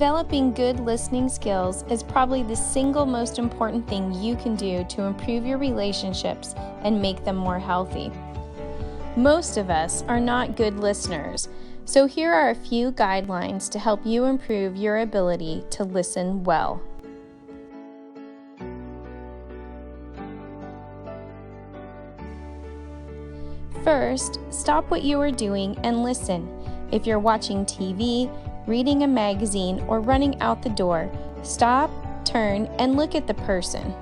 Developing good listening skills is probably the single most important thing you can do to improve your relationships and make them more healthy. Most of us are not good listeners, so here are a few guidelines to help you improve your ability to listen well. First, stop what you are doing and listen. If you're watching TV, reading a magazine, or running out the door, stop, turn, and look at the person.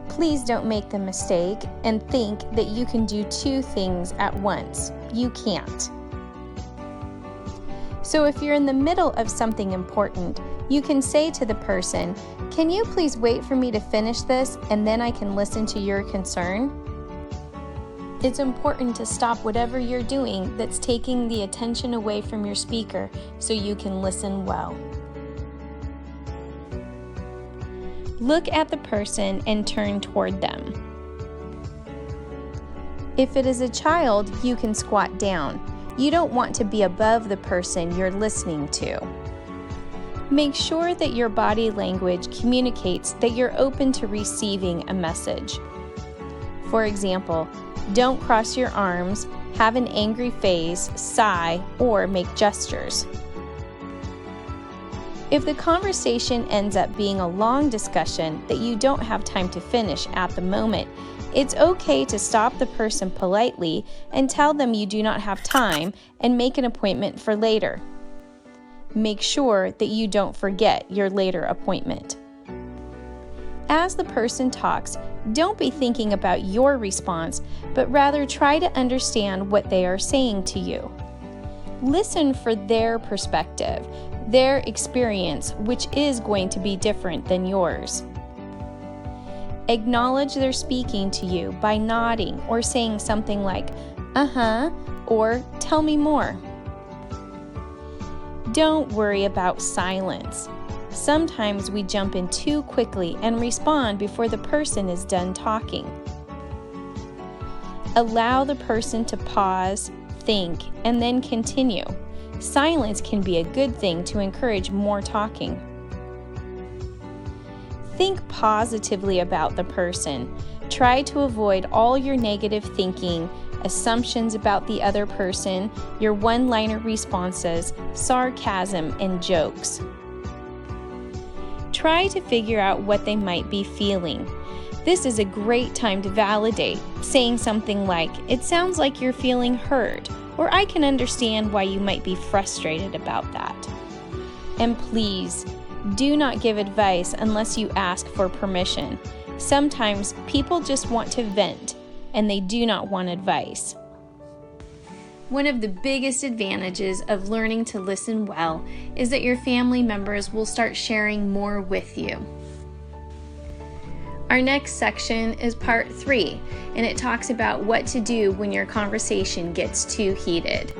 Please don't make the mistake and think that you can do two things at once. You can't. So if you're in the middle of something important, you can say to the person, "Can you please wait for me to finish this and then I can listen to your concern?" It's important to stop whatever you're doing that's taking the attention away from your speaker so you can listen well. Look at the person and turn toward them. If it is a child, you can squat down. You don't want to be above the person you're listening to. Make sure that your body language communicates that you're open to receiving a message. For example, don't cross your arms, have an angry face, sigh, or make gestures. If the conversation ends up being a long discussion that you don't have time to finish at the moment, it's okay to stop the person politely and tell them you do not have time and make an appointment for later. Make sure that you don't forget your later appointment. As the person talks, don't be thinking about your response, but rather try to understand what they are saying to you. Listen for their perspective, their experience, which is going to be different than yours. Acknowledge their speaking to you by nodding or saying something like, "Uh-huh," or "Tell me more." Don't worry about silence. Sometimes we jump in too quickly and respond before the person is done talking. Allow the person to pause, think, and then continue. Silence can be a good thing to encourage more talking. Think positively about the person. Try to avoid all your negative thinking, assumptions about the other person, your one-liner responses, sarcasm, and jokes. Try to figure out what they might be feeling. This is a great time to validate, saying something like, "It sounds like you're feeling hurt," or "I can understand why you might be frustrated about that." And please, do not give advice unless you ask for permission. Sometimes people just want to vent, and they do not want advice. One of the biggest advantages of learning to listen well is that your family members will start sharing more with you. Our next section is part 3, and it talks about what to do when your conversation gets too heated.